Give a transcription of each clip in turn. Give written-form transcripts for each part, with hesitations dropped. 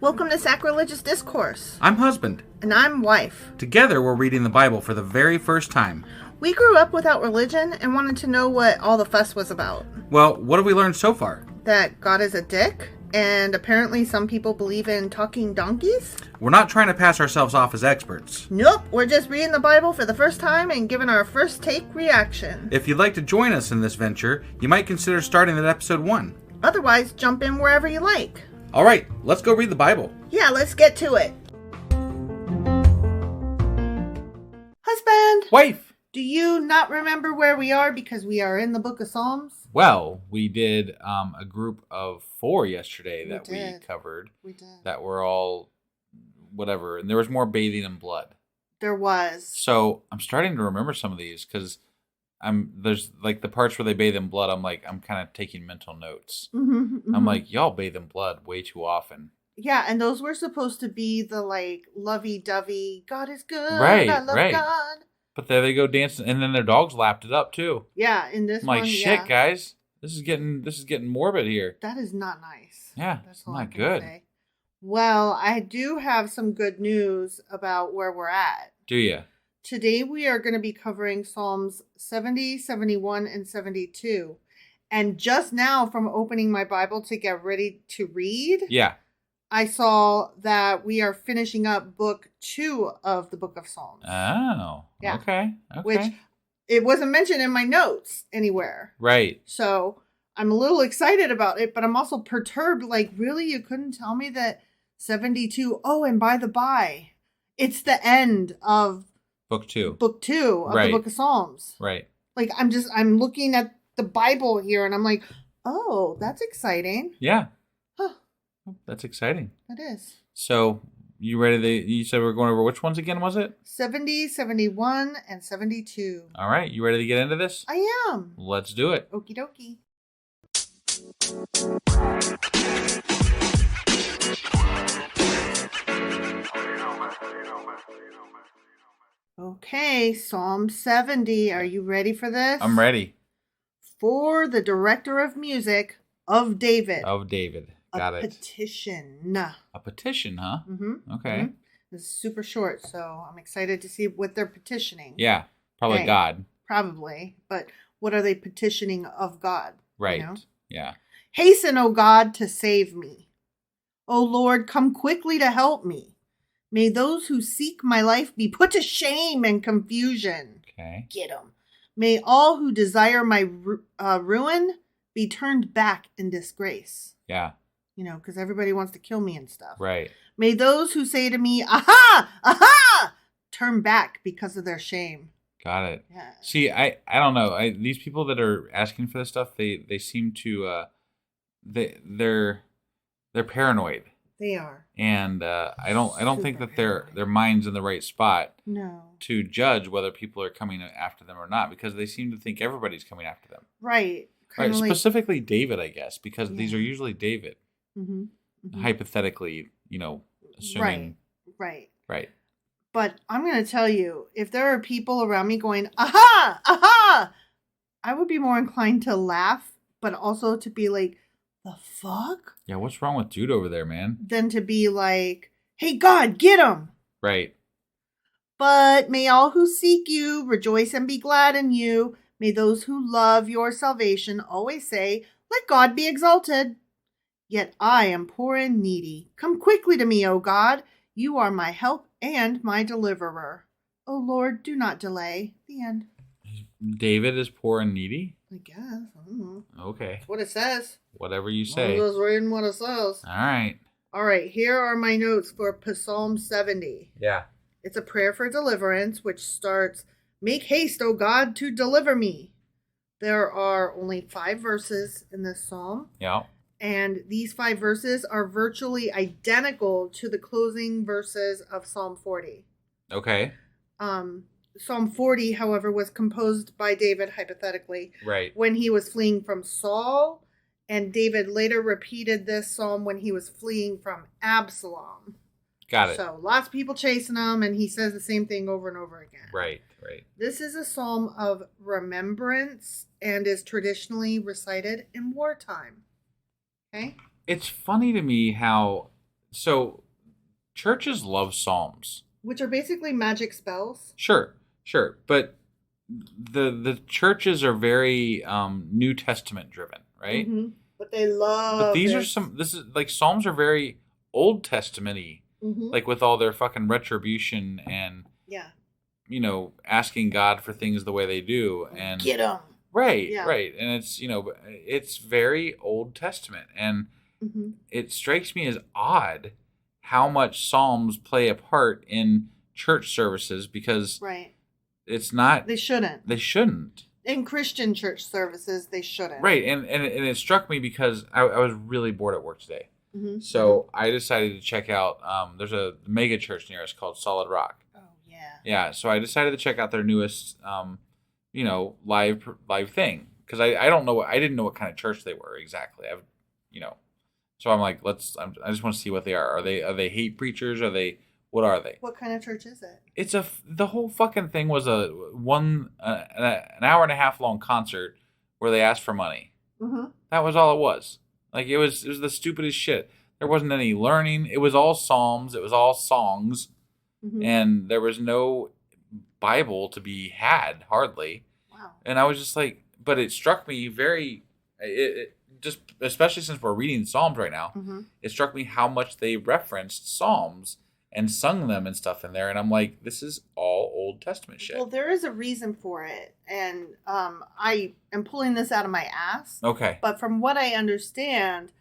Welcome to Sacrilegious Discourse. I'm husband. And I'm wife. Together, we're reading the Bible for the very first time. We grew up without religion and wanted to know what all the fuss was about. Well, what have we learned so far? That God is a dick, and apparently some people believe in talking donkeys. We're not trying to pass ourselves off as experts. Nope, we're just reading the Bible for the first time and giving our first take reaction. If you'd like to join us in this venture, you might consider starting at episode 1. Otherwise, jump in wherever you like. All right, let's go read the Bible. Yeah, let's get to it. Husband! Wife! Do you not remember where we are because we are in the book of Psalms? Well, we did a group of 4 yesterday that we covered. We did. That were all whatever, and there was more bathing in blood. There was. So I'm starting to remember some of these because there's like the parts where they bathe in blood. I'm kind of taking mental notes. Mm-hmm. I'm like, y'all bathe in blood way too often. Yeah, and those were supposed to be the like lovey-dovey, God is good, right, I love right. God. But there they go dancing, and then their dogs lapped it up too. Yeah, in this I'm like, one, shit, guys, this is getting morbid here. That is not nice. Yeah, that's not good. Say. Well, I do have some good news about where we're at. Do you? Today we are going to be covering Psalms 70, 71, and 72. And just now, from opening my Bible to get ready to read, I saw that we are finishing up book 2 of the book of Psalms. Oh, yeah. Okay. Which it wasn't mentioned in my notes anywhere. Right. So I'm a little excited about it, but I'm also perturbed. Like, really? You couldn't tell me that 72? Oh, and by the by, it's the end of book 2 of the book of Psalms. Right. Like, I'm looking at the Bible here and I'm like, oh, that's exciting. Yeah. Huh. That's exciting. That is. So, you ready? You said we're going over which ones again, was it? 70, 71, and 72. All right. You ready to get into this? I am. Let's do it. Okie dokie. Okay, Psalm 70. Are you ready for this? I'm ready. For the director of music of David. Of David. Got it. A petition. A petition, huh? Mm-hmm. Okay. Mm-hmm. This is super short, so I'm excited to see what they're petitioning. Yeah, probably God. Probably. But what are they petitioning of God? Right. You know? Yeah. Hasten, O God, to save me. O Lord, come quickly to help me. May those who seek my life be put to shame and confusion. Okay. Get them. May all who desire my ruin be turned back in disgrace. Yeah. You know, because everybody wants to kill me and stuff. Right. May those who say to me, aha, aha, turn back because of their shame. Got it. Yeah. See, I don't know. These people that are asking for this stuff, they seem to they're paranoid. They are. And I don't think that their mind's in the right spot. No. To judge whether people are coming after them or not, because they seem to think everybody's coming after them. Right. Right. Specifically David, I guess, because these are usually David. Mm-hmm. Mm-hmm. Hypothetically, assuming. Right. Right. But I'm going to tell you, if there are people around me going, aha, aha, I would be more inclined to laugh, but also to be like, the fuck? Yeah, what's wrong with Jude over there, man? Than to be like, hey, God, get him. Right. But may all who seek you rejoice and be glad in you. May those who love your salvation always say, let God be exalted. Yet I am poor and needy. Come quickly to me, O God. You are my help and my deliverer. O Lord, do not delay. The end. David is poor and needy? I guess. I don't know. Okay. That's what it says. Whatever you say. I'm just reading what it says. All right. All right. Here are my notes for Psalm 70. Yeah. It's a prayer for deliverance, which starts, make haste, O God, to deliver me. There are only 5 verses in this psalm. Yeah. And these 5 verses are virtually identical to the closing verses of Psalm 40. Okay. Psalm 40, however, was composed by David, hypothetically, right, when he was fleeing from Saul. And David later repeated this psalm when he was fleeing from Absalom. Got it. So lots of people chasing him, and he says the same thing over and over again. Right, right. This is a psalm of remembrance and is traditionally recited in wartime. Okay? It's funny to me how So churches love psalms. Which are basically magic spells. Sure, but the churches are very New Testament driven, right? Mm-hmm. But they love. But these are some. This is like psalms are very Old Testament-y, like with all their fucking retribution and asking God for things the way they do and get them right, and it's it's very Old Testament, and it strikes me as odd how much psalms play a part in church services because it's not. They shouldn't. They shouldn't. In Christian church services, they shouldn't. Right, and it struck me because I was really bored at work today. So I decided to check out, there's a mega church near us called Solid Rock. Oh, yeah. Yeah, so I decided to check out their newest, live thing. Because I didn't know what kind of church they were exactly. So I'm like, I just want to see what they are. Are they hate preachers? What are they? What kind of church is it? It's the whole fucking thing was an hour and a half long concert where they asked for money. That was all it was. Like it was the stupidest shit. There wasn't any learning. It was all psalms. It was all songs, and there was no Bible to be had hardly. Wow. And I was just like, but it struck me very. It just especially since we're reading Psalms right now, it struck me how much they referenced Psalms and sung them and stuff in there, and I'm like, this is all Old Testament shit. Well, there is a reason for it, and I am pulling this out of my ass. Okay. But from what I understand,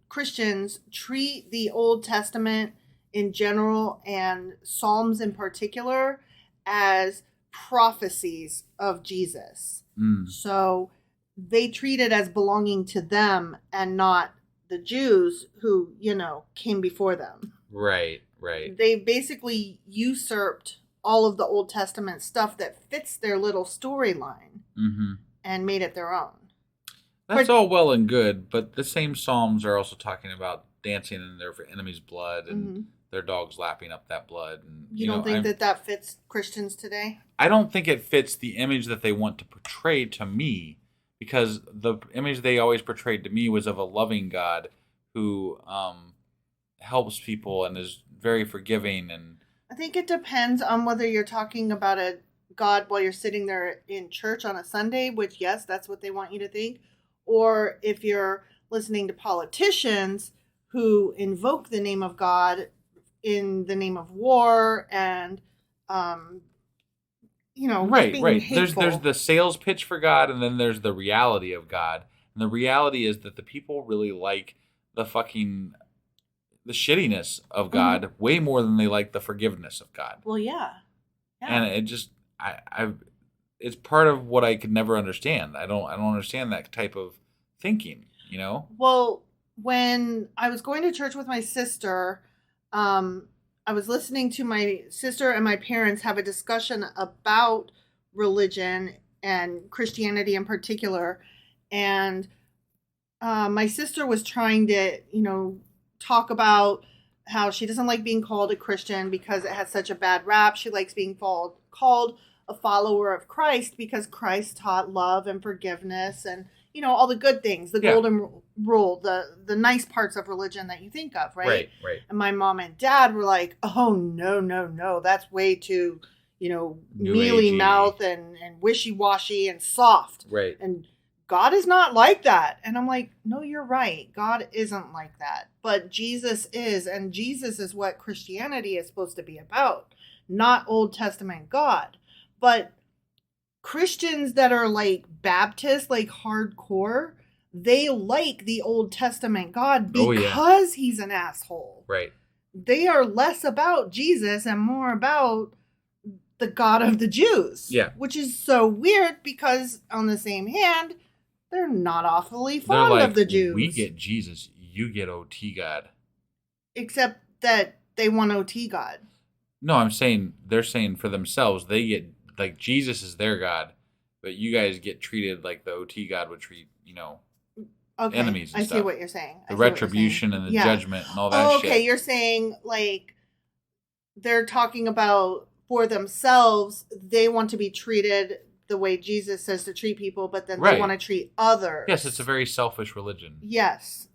Christians treat the Old Testament in general and Psalms in particular as prophecies of Jesus. So they treat it as belonging to them and not the Jews who, came before them. Right. They basically usurped all of the Old Testament stuff that fits their little storyline and made it their own. That's all well and good, but the same Psalms are also talking about dancing in their enemy's blood and their dogs lapping up that blood. And you don't think that fits Christians today? I don't think it fits the image that they want to portray to me. Because the image they always portrayed to me was of a loving God who helps people and is very forgiving. And I think it depends on whether you're talking about a God while you're sitting there in church on a Sunday, which, yes, that's what they want you to think. Or if you're listening to politicians who invoke the name of God in the name of war and right. Hateful. There's the sales pitch for God, and then there's the reality of God. And the reality is that the people really like the shittiness of God way more than they like the forgiveness of God. Well, yeah. And it just it's part of what I could never understand. I don't understand that type of thinking. Well, when I was going to church with my sister, I was listening to my sister and my parents have a discussion about religion and Christianity in particular. And my sister was trying to, talk about how she doesn't like being called a Christian because it has such a bad rap. She likes being called a follower of Christ because Christ taught love and forgiveness and, all the good things, the golden rule, the nice parts of religion that you think of, right? Right. And my mom and dad were like, oh, no, that's way too, mealy mouth and wishy-washy and soft. Right. And God is not like that. And I'm like, no, you're right. God isn't like that. But Jesus is, and Jesus is what Christianity is supposed to be about, not Old Testament God. But Christians that are like Baptist, like hardcore, they like the Old Testament God because he's an asshole. Right. They are less about Jesus and more about the God of the Jews. Yeah. Which is so weird because on the same hand, they're not awfully fond of the Jews. We get Jesus, you get OT God. Except that they want OT God. No, they're saying for themselves, they get, like, Jesus is their God, but you guys get treated like the OT God would treat, enemies and stuff. I see what you're saying. The retribution and the judgment and all that shit. Okay, you're saying, like, they're talking about for themselves, they want to be treated the way Jesus says to treat people, but then they want to treat others. Yes, it's a very selfish religion. Yes.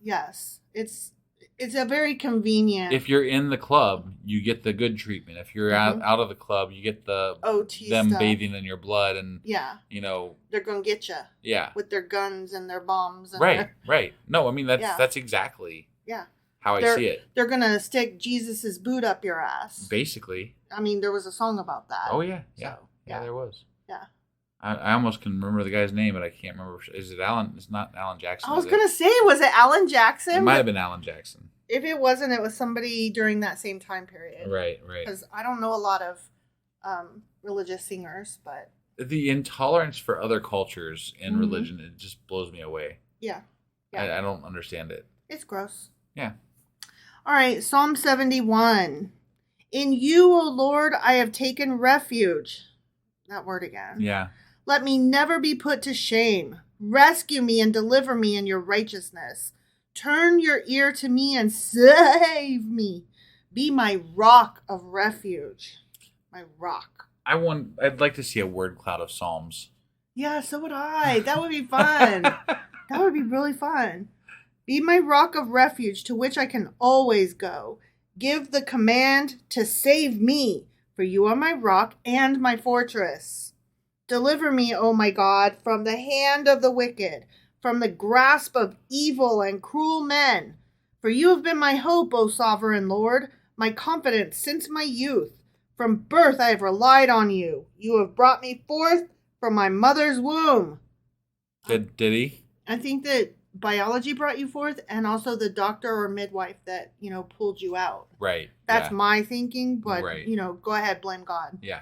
It's a very convenient. If you're in the club, you get the good treatment. If you're out of the club, you get the OT them stuff. bathing in your blood and they're gonna get you. Yeah. With their guns and their bombs. And Right. No, I mean that's exactly. How I see it. They're gonna stick Jesus's boot up your ass. Basically. I mean, there was a song about that. Oh yeah. So, yeah, there was. Yeah. I almost can remember the guy's name, but I can't remember. Is it Alan? It's not Alan Jackson. I was going to say, was it Alan Jackson? It might have been Alan Jackson. If it wasn't, it was somebody during that same time period. Right. Because I don't know a lot of religious singers, but... The intolerance for other cultures and religion, it just blows me away. Yeah. I don't understand it. It's gross. Yeah. All right, Psalm 71. In you, O Lord, I have taken refuge. That word again. Yeah. Let me never be put to shame. Rescue me and deliver me in your righteousness. Turn your ear to me and save me. Be my rock of refuge. My rock. I'd like to see a word cloud of psalms. Yeah, so would I. That would be fun. That would be really fun. Be my rock of refuge to which I can always go. Give the command to save me, for you are my rock and my fortress. Deliver me, O my God, from the hand of the wicked, from the grasp of evil and cruel men. For you have been my hope, O sovereign Lord, my confidence since my youth. From birth I have relied on you. You have brought me forth from my mother's womb. Did he? I think that biology brought you forth, and also the doctor or midwife that, pulled you out. Right. That's my thinking, but, right. Go ahead, blame God. Yeah.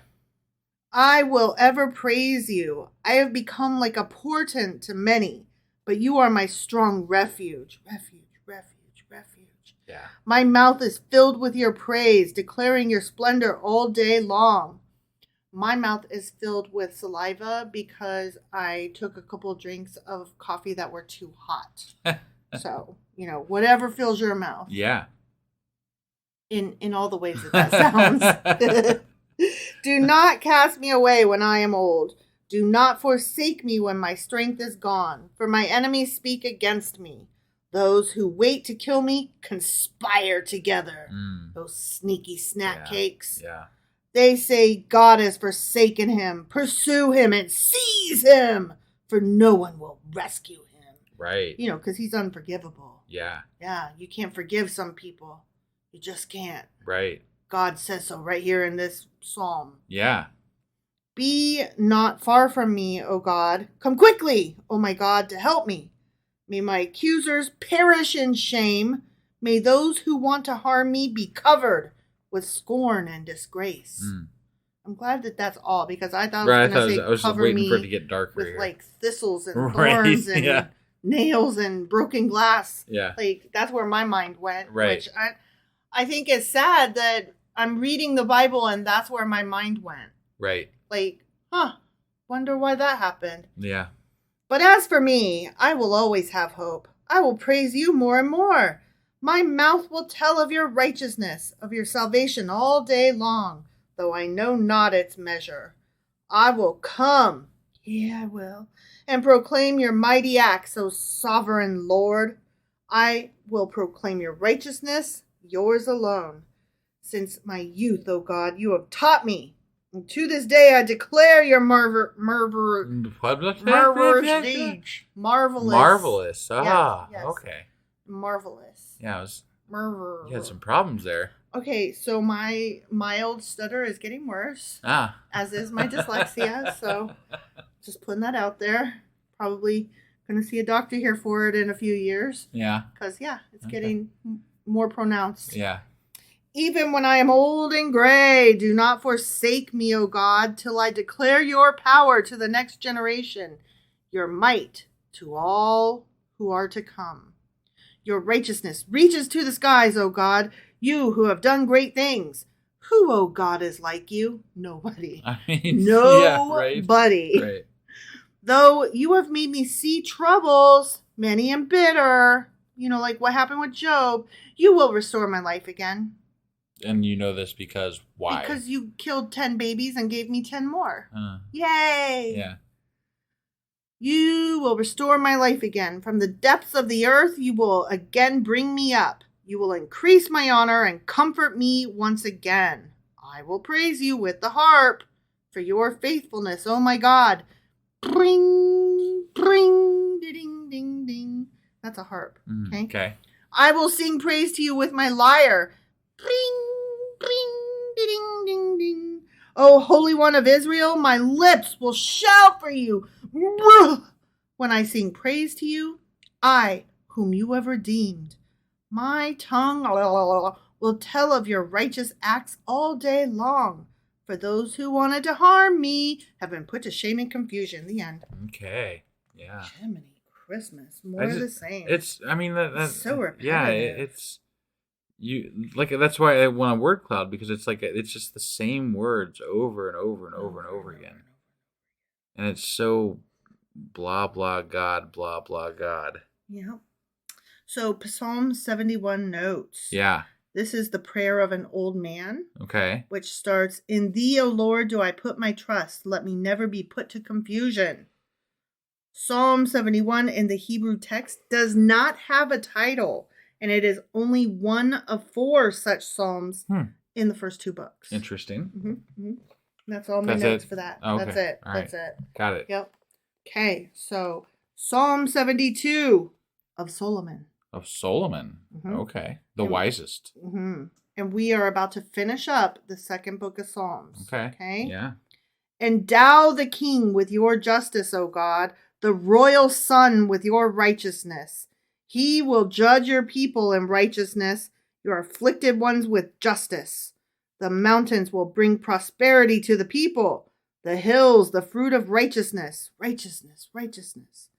I will ever praise you. I have become like a portent to many, but you are my strong refuge. Refuge. Yeah. My mouth is filled with your praise, declaring your splendor all day long. My mouth is filled with saliva because I took a couple of drinks of coffee that were too hot. So, whatever fills your mouth. Yeah. In all the ways that sounds. Do not cast me away when I am old. Do not forsake me when my strength is gone, for my enemies speak against me. Those who wait to kill me conspire together. Those sneaky snack cakes. Yeah. They say God has forsaken him. Pursue him and seize him, for no one will rescue him. Right. Because he's unforgivable. Yeah. Yeah, you can't forgive some people. You just can't. Right. God says so right here in this psalm. Yeah. Be not far from me, O God. Come quickly, O my God, to help me. May my accusers perish in shame. May those who want to harm me be covered with scorn and disgrace. I'm glad that that's all, because I thought I was going to say I was cover waiting me for it to get darker with here. like thistles and thorns and nails and broken glass. Yeah. Like that's where my mind went. Right. Which I think it's sad that I'm reading the Bible and that's where my mind went. Right. Like, wonder why that happened. Yeah. But as for me, I will always have hope. I will praise you more and more. My mouth will tell of your righteousness, of your salvation all day long, though I know not its measure. I will come, I will, and proclaim your mighty acts, O sovereign Lord. I will proclaim your righteousness, yours alone. Since my youth, O God, you have taught me. And to this day I declare your marvelous deeds. Marvelous. Marvelous. Yes. Okay. Marvelous. Yeah, You had some problems there. Okay, so my mild stutter is getting worse. As is my dyslexia, so just putting that out there. Probably going to see a doctor here for it in a few years. Yeah. Because, it's getting more pronounced. Yeah. Even when I am old and gray, do not forsake me, O God, till I declare your power to the next generation, your might to all who are to come. Your righteousness reaches to the skies, O God, you who have done great things. Who, O God, is like you? Nobody. I mean, nobody. Yeah, right. Though you have made me see troubles, many and bitter, like what happened with Job, you will restore my life again. And you know this because why? Because you killed 10 babies and gave me 10 more. Yay! Yeah. You you will restore my life again. From the depths of the earth, you will again bring me up. You will increase my honor and comfort me once again. I will praise you with the harp for your faithfulness, oh my God. Bring, bring, ding, ding, ding. That's a harp. Okay. Okay. I will sing praise to you with my lyre. Bring, bring, ding, ding, ding. O Holy One of Israel, my lips will shout for you. When I sing praise to you, I, whom you have redeemed, my tongue will tell of your righteous acts all day long. For those who wanted to harm me have been put to shame and confusion. The end. Okay. Yeah. Jiminy Christmas. More of the same. It's, I mean, that's so repetitive. Yeah, it's, you, like, that's why I want a word cloud, because it's like, it's just the same words over and over and over and over again. And it's so blah, blah, God, blah, blah, God. Yeah. So Psalm 71 notes. Yeah. This is the prayer of an old man. Okay. Which starts, in thee, O Lord, do I put my trust. Let me never be put to confusion. Psalm 71 in the Hebrew text does not have a title, and it is only one of 4 such psalms in the first 2 books. Interesting. Mm-hmm, mm-hmm. That's all my notes for that. Okay. That's it. All That's right. it. Got it. Yep. Okay, so Psalm 72 of Solomon. Of Solomon. Mm-hmm. Okay. The wisest. Mm-hmm. And we are about to finish up the second book of Psalms. Okay. Yeah. Endow the king with your justice, O God, the royal son with your righteousness. He will judge your people in righteousness, your afflicted ones with justice. The mountains will bring prosperity to the people. The hills, the fruit of righteousness. Righteousness, righteousness.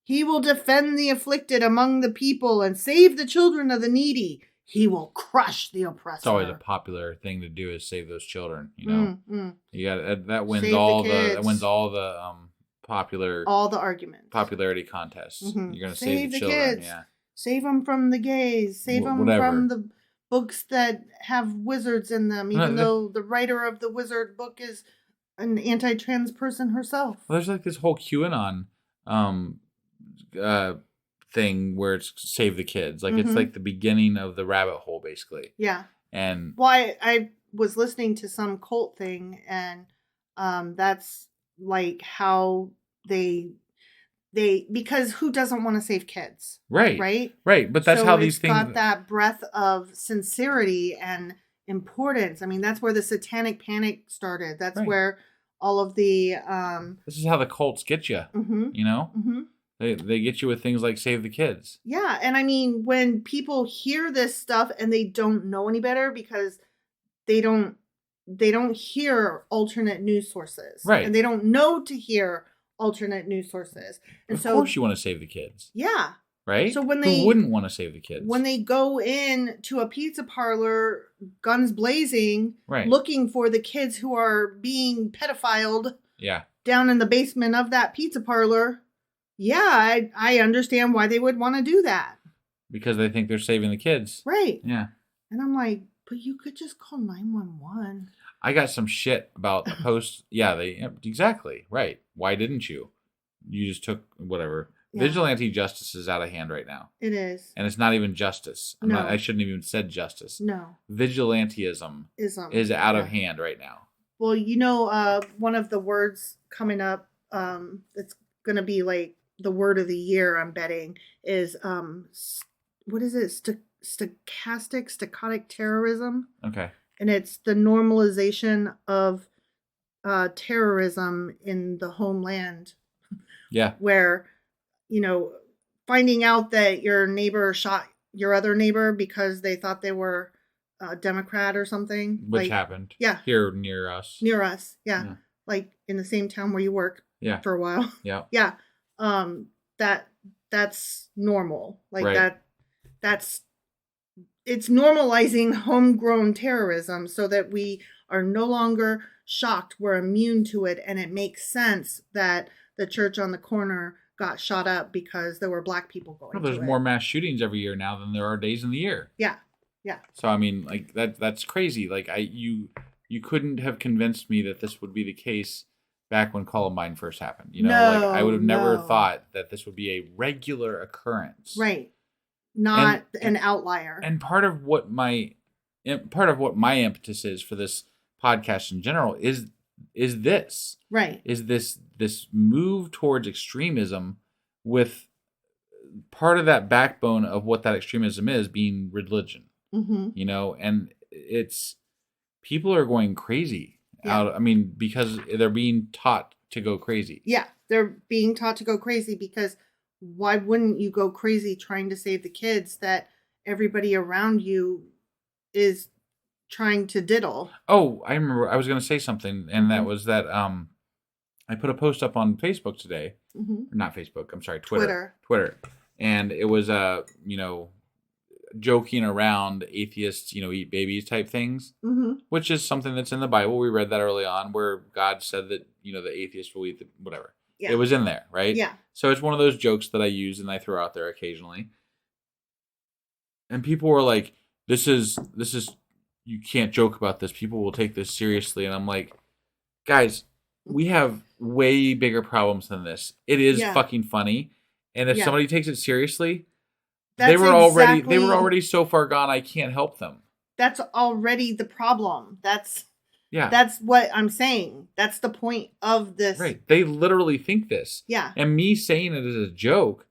He will defend the afflicted among the people and save the children of the needy. He will crush the oppressor. It's always a popular thing to do, is save those children. You know, you got that wins save all the popular, all the arguments, popularity contests. Mm-hmm. You're gonna save the children. Kids. Yeah, save them from the gays. Save them from the books that have wizards in them. Even though the writer of the wizard book is an anti-trans person herself. Well, there's like this whole QAnon thing where it's save the kids. Like it's like the beginning of the rabbit hole, basically. Yeah. And I was listening to some cult thing, and that's like how they because who doesn't want to save kids? Right. But that's how these things got that breath of sincerity and importance. I mean, that's where the satanic panic started. That's where all of the this is how the cults get you. You know. They get you with things like save the kids. Yeah, and I mean, when people hear this stuff and they don't know any better because they don't hear alternate news sources. Right. And they don't know to hear alternate news sources. And of course you want to save the kids. Yeah. Right? So who wouldn't want to save the kids? When they go in to a pizza parlor, guns blazing, looking for the kids who are being pedophiled down in the basement of that pizza parlor. Yeah, I understand why they would want to do that. Because they think they're saving the kids. Right. Yeah. And I'm like, but you could just call 911. I got some shit about a post. Exactly. Right. Why didn't you? You just took whatever. Yeah. Vigilante justice is out of hand right now. It is. And it's not even justice. I shouldn't have even said justice. No. Vigilantism is out of hand right now. Well, you know, one of the words coming up that's going to be like the word of the year, I'm betting, is what is it? Stochastic terrorism. Okay. And it's the normalization of terrorism in the homeland. Yeah. Where, you know, finding out that your neighbor shot your other neighbor because they thought they were a Democrat or something. Which happened. Yeah. Here near us. Yeah. Like in the same town where you work. Yeah. For a while. Yeah. Yeah. That's normal. Like it's normalizing homegrown terrorism so that we are no longer shocked. We're immune to it. And it makes sense that the church on the corner got shot up because there were black people going to it. There's more mass shootings every year now than there are days in the year. Yeah. Yeah. So, I mean, like that's crazy. Like you couldn't have convinced me that this would be the case back when Columbine first happened. You know, like I would have never No. thought that this would be a regular occurrence. Right. Not an outlier. And part of what my impetus is for this podcast in general is this. Right. Is this move towards extremism, with part of that backbone of what that extremism is being religion. Mm-hmm. You know, and it's people are going crazy out. I mean, because they're being taught to go crazy. Yeah, they're being taught to go crazy because why wouldn't you go crazy trying to save the kids that everybody around you is trying to diddle? Oh, I remember I was going to say something, and that was that I put a post up on Facebook today. Mm-hmm. Not Facebook, I'm sorry, Twitter. And it was you know, joking around atheists, you know, eat babies type things, which is something that's in the Bible. We read that early on where God said that, you know, the atheists will eat the whatever. Yeah. It was in there, right? Yeah. So it's one of those jokes that I use and I throw out there occasionally. And people were like, this is you can't joke about this. People will take this seriously. And I'm like, guys, we have way bigger problems than this. It is fucking funny. And if somebody takes it seriously, they were already so far gone I can't help them. That's already the problem. That's what I'm saying. That's the point of this. Right. They literally think this. Yeah. And me saying it as a joke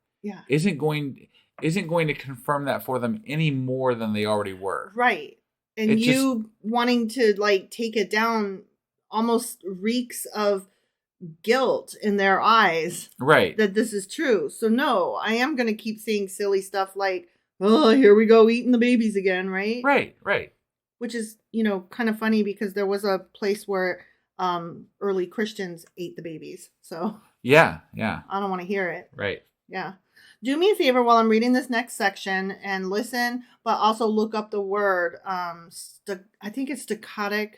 isn't going to confirm that for them any more than they already were. Right. And it's you wanting to like take it down almost reeks of guilt in their eyes. Right. That this is true. So no, I am going to keep saying silly stuff like, oh, here we go eating the babies again, right? Right. Which is, you know, kind of funny because there was a place where early Christians ate the babies. So yeah. I don't want to hear it. Right. Yeah. Do me a favor while I'm reading this next section and listen, but also look up the word. I think it's stochastic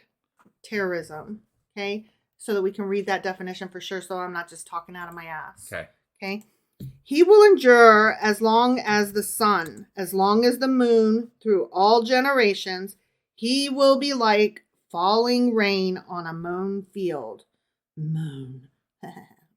terrorism. Okay. So that we can read that definition for sure. So I'm not just talking out of my ass. Okay. He will endure as long as the sun, as long as the moon, through all generations. He will be like falling rain on a mown field. Moon.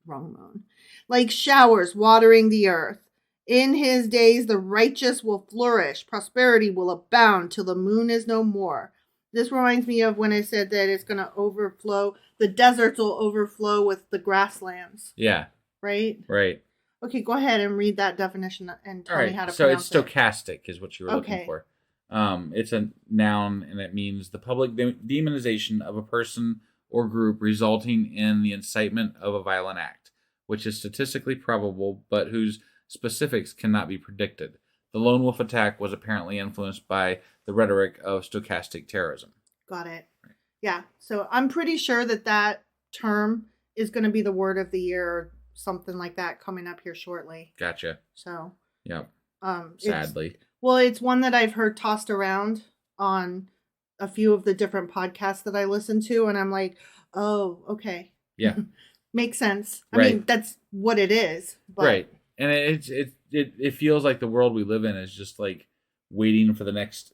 Wrong moon. Like showers watering the earth. In his days, the righteous will flourish. Prosperity will abound till the moon is no more. This reminds me of when I said that it's going to overflow. The deserts will overflow with the grasslands. Yeah. Right? Right. Okay, go ahead and read that definition and tell me how to pronounce it. So it's stochastic is what you were looking for. It's a noun, and it means the public demonization of a person or group resulting in the incitement of a violent act, which is statistically probable, but whose specifics cannot be predicted. The lone wolf attack was apparently influenced by the rhetoric of stochastic terrorism. Got it. Right. Yeah. So I'm pretty sure that term is going to be the word of the year or something like that coming up here shortly. Gotcha. So. Yep. Sadly. It's one that I've heard tossed around on a few of the different podcasts that I listen to, and I'm like, oh, okay. Yeah. Makes sense. I mean, that's what it is. But... Right. And it feels like the world we live in is just like waiting for the next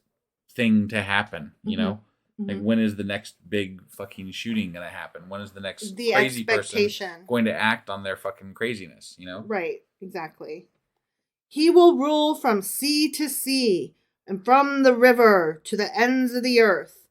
thing to happen, you know? Like, when is the next big fucking shooting going to happen? When is the next crazy person going to act on their fucking craziness, you know? Right, exactly. He will rule from sea to sea and from the river to the ends of the earth.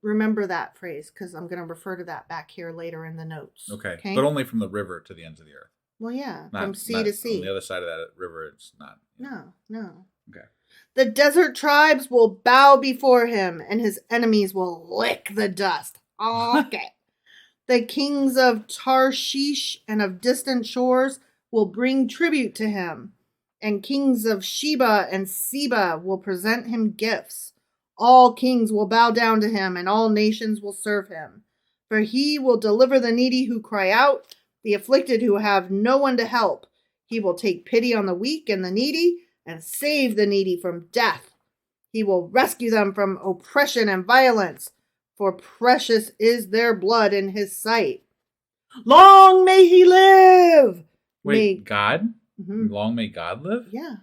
Remember that phrase because I'm going to refer to that back here later in the notes. Okay. But only from the river to the ends of the earth. Well, yeah, from sea to sea. On the other side of that river, it's not. No. Okay. The desert tribes will bow before him, and his enemies will lick the dust. Okay. The kings of Tarshish and of distant shores will bring tribute to him, and kings of Sheba and Seba will present him gifts. All kings will bow down to him, and all nations will serve him. For he will deliver the needy who cry out, the afflicted who have no one to help. He will take pity on the weak and the needy and save the needy from death. He will rescue them from oppression and violence, for precious is their blood in his sight. Long may he live! Wait, God? Mm-hmm. Long may God live? Yeah.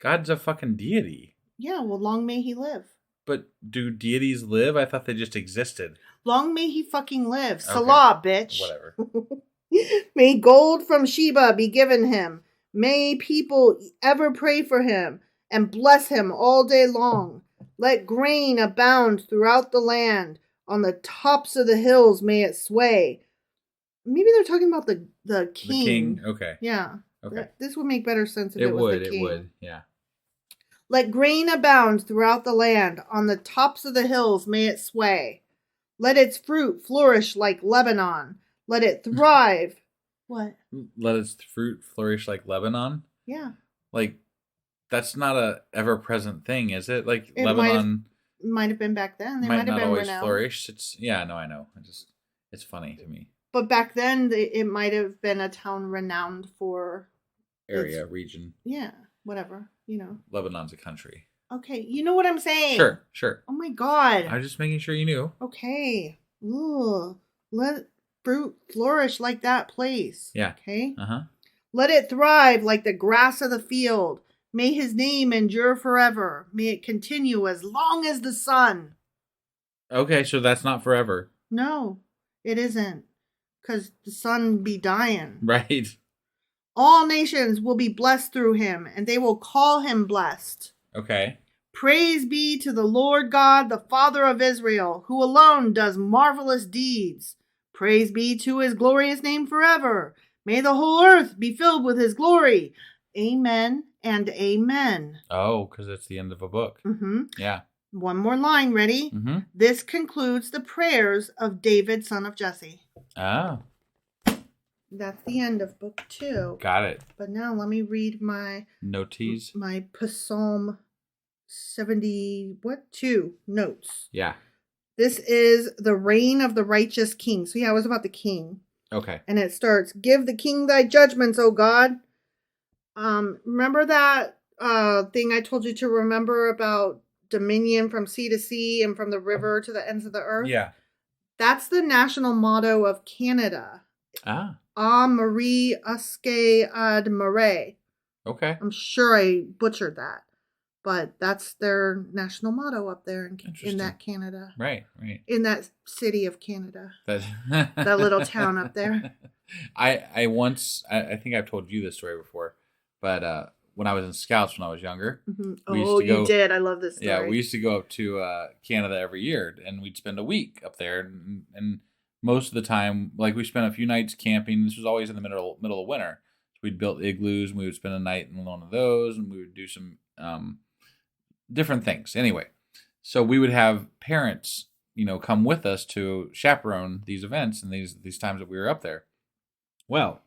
God's a fucking deity. Yeah, well, long may he live. But do deities live? I thought they just existed. Long may he fucking live. Okay. Selah, bitch. Whatever. May gold from Sheba be given him. May people ever pray for him and bless him all day long. Let grain abound throughout the land. On the tops of the hills may it sway. Maybe they're talking about the king. The king? Okay. Yeah. Okay. This would make better sense if it was the king. It would, yeah. Let grain abound throughout the land. On the tops of the hills may it sway. Let its fruit flourish like Lebanon. Let it thrive. What? Let its fruit flourish like Lebanon? Yeah. Like, that's not a ever-present thing, is it? Like, Lebanon... Might have been back then. They might have not been always renowned. flourish. I know. It's funny to me. But back then, it might have been a town renowned for... region. Yeah, whatever, Lebanon's a country. Okay, you know what I'm saying. Sure. Oh my God. I'm just making sure you knew. Okay. Ooh. Let fruit flourish like that place. Yeah. Okay? Uh-huh. Let it thrive like the grass of the field. May his name endure forever. May it continue as long as the sun. Okay, so that's not forever. No, it isn't. Because the sun be dying. Right. All nations will be blessed through him, and they will call him blessed. Okay. Praise be to the Lord God, the Father of Israel, who alone does marvelous deeds. Praise be to his glorious name forever. May the whole earth be filled with his glory. Amen and amen. Oh, because it's the end of a book. Mm-hmm. Yeah. One more line, ready? Mm-hmm. This concludes the prayers of David, son of Jesse. Oh. That's the end of book 2. Got it. But now let me read my notes. My Psalm 2 notes. Yeah. This is the reign of the righteous king. So yeah, it was about the king. Okay. And it starts, give the king thy judgments, O God. Remember that thing I told you to remember about dominion from sea to sea and from the river to the ends of the earth? Yeah. That's the national motto of Canada. Ah. Marie Uske ad Mare. Okay. I'm sure I butchered that. But that's their national motto up there in that Canada. Right. In that city of Canada. That little town up there. I think I've told you this story before, but when I was in Scouts when I was younger. Mm-hmm. Oh, you did. I love this story. Yeah, we used to go up to Canada every year, and we'd spend a week up there, and most of the time, like we spent a few nights camping. This was always in the middle of winter. So we'd built igloos, and we would spend a night in one of those, and we would do some different things. Anyway, so we would have parents, come with us to chaperone these events and these times that we were up there. Well,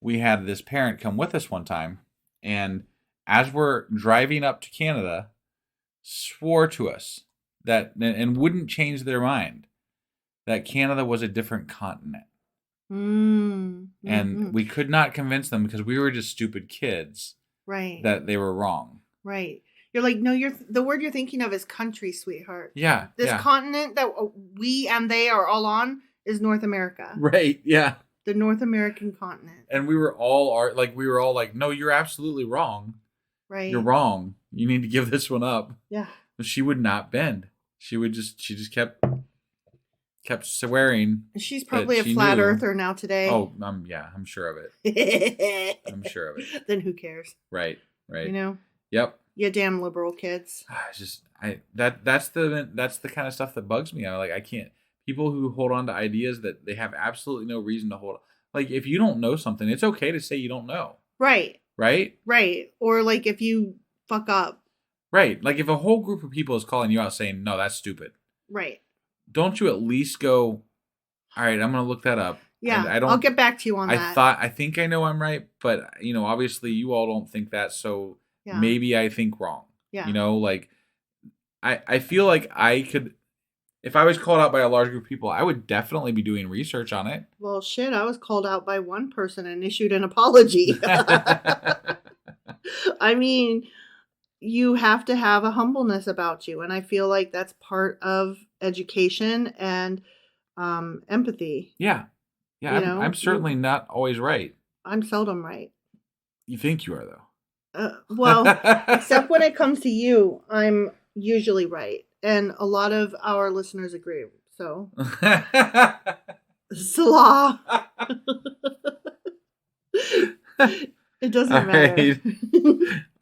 we had this parent come with us one time, and as we're driving up to Canada, swore to us that, and wouldn't change their mind, that Canada was a different continent. Mm-hmm. And we could not convince them because we were just stupid kids. Right. That they were wrong. Right. You're like, no, the word you're thinking of is country, sweetheart. Yeah. This continent that we and they are all on is North America. Right. Yeah. The North American continent. And we were all like, no, you're absolutely wrong. Right. You're wrong. You need to give this one up. Yeah. But she would not bend. She just kept swearing. She's probably a flat earther now today. Oh, yeah, I'm sure of it. I'm sure of it. Then who cares? Right. Yep. You damn liberal kids. It's just that's the kind of stuff that bugs me. I can't. People who hold on to ideas that they have absolutely no reason to hold. Like, if you don't know something, it's okay to say you don't know. Right. Right. Or like if you fuck up. Right. Like if a whole group of people is calling you out saying, no, that's stupid. Right. Don't you at least go, all right, I'm going to look that up. Yeah. I'll get back to you on that. I think I know I'm right, but obviously you all don't think that. So maybe I think wrong. Yeah. I feel like I could, if I was called out by a large group of people, I would definitely be doing research on it. Well, shit, I was called out by one person and issued an apology. I mean, you have to have a humbleness about you. And I feel like that's part of education and empathy. Yeah. Yeah. I'm certainly not always right. I'm seldom right. You think you are, though. Well, except when it comes to you, I'm usually right. And a lot of our listeners agree. So, Selah. It doesn't matter.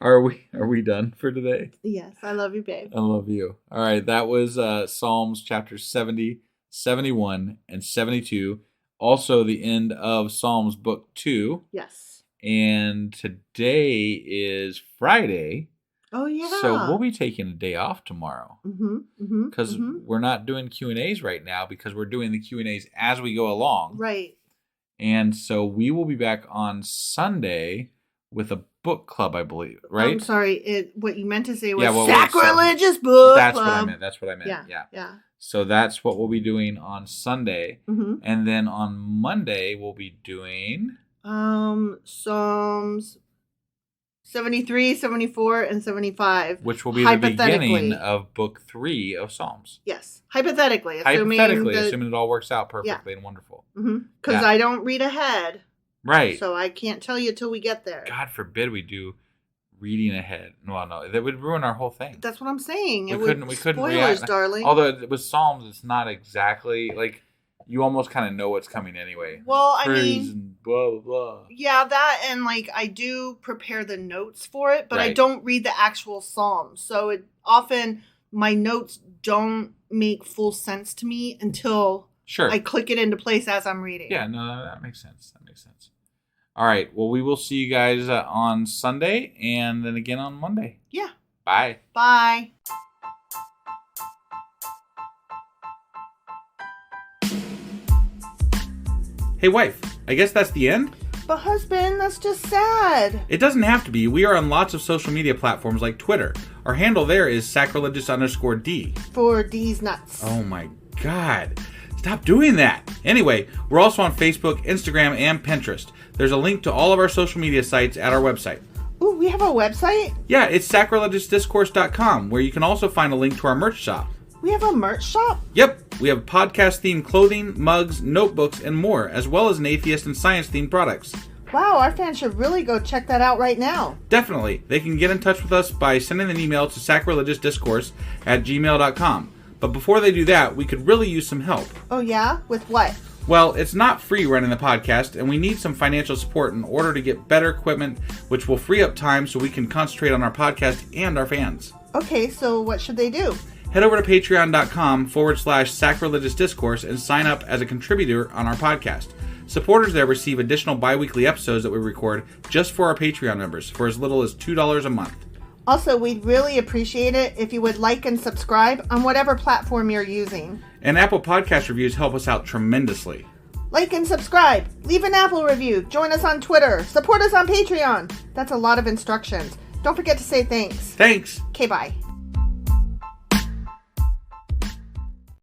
Right. Are we done for today? Yes, I love you, babe. I love you. All right, that was Psalms chapter 70, 71, and 72. Also the end of Psalms book 2. Yes. And today is Friday. Oh, yeah. So we'll be taking a day off tomorrow. Because we're not doing Q&As right now because we're doing the Q&As as we go along. Right. And so we will be back on Sunday with a book club, I believe, right? I'm sorry. What you meant to say was sacrilegious book That's club. That's what I meant. Yeah. So that's what we'll be doing on Sunday. And then on Monday, we'll be doing... Psalms 73, 74, and 75. Which will be the beginning of book 3 of Psalms. Yes. Hypothetically, assuming it all works out perfectly and wonderful. Because I don't read ahead. Right. So I can't tell you till we get there. God forbid we do reading ahead. Well, no, that would ruin our whole thing. That's what I'm saying. We couldn't spoilers, react. Darling. Although with Psalms, it's not exactly like you almost kind of know what's coming anyway. Well, Praise and blah blah blah. Yeah, that and like I do prepare the notes for it, but I don't read the actual Psalms. So often my notes don't make full sense to me until I click it into place as I'm reading. Yeah, no, that makes sense. All right. Well, we will see you guys on Sunday and then again on Monday. Yeah. Bye. Bye. Hey, wife. I guess that's the end? But husband, that's just sad. It doesn't have to be. We are on lots of social media platforms like Twitter. Our handle there is sacrilegious_D. For D's nuts. Oh my God. Stop doing that. Anyway, we're also on Facebook, Instagram, and Pinterest. There's a link to all of our social media sites at our website. Ooh, we have a website? Yeah, it's sacrilegiousdiscourse.com, where you can also find a link to our merch shop. We have a merch shop? Yep, we have podcast-themed clothing, mugs, notebooks, and more, as well as an atheist and science-themed products. Wow, our fans should really go check that out right now. Definitely. They can get in touch with us by sending an email to sacrilegiousdiscourse@gmail.com. But before they do that, we could really use some help. Oh yeah? With what? Well, it's not free running the podcast, and we need some financial support in order to get better equipment, which will free up time so we can concentrate on our podcast and our fans. Okay, so what should they do? Head over to patreon.com/sacrilegiousdiscourse and sign up as a contributor on our podcast. Supporters there receive additional bi-weekly episodes that we record just for our Patreon members for as little as $2 a month. Also, we'd really appreciate it if you would like and subscribe on whatever platform you're using. And Apple Podcast reviews help us out tremendously. Like and subscribe. Leave an Apple review. Join us on Twitter. Support us on Patreon. That's a lot of instructions. Don't forget to say thanks. Thanks. Okay, bye.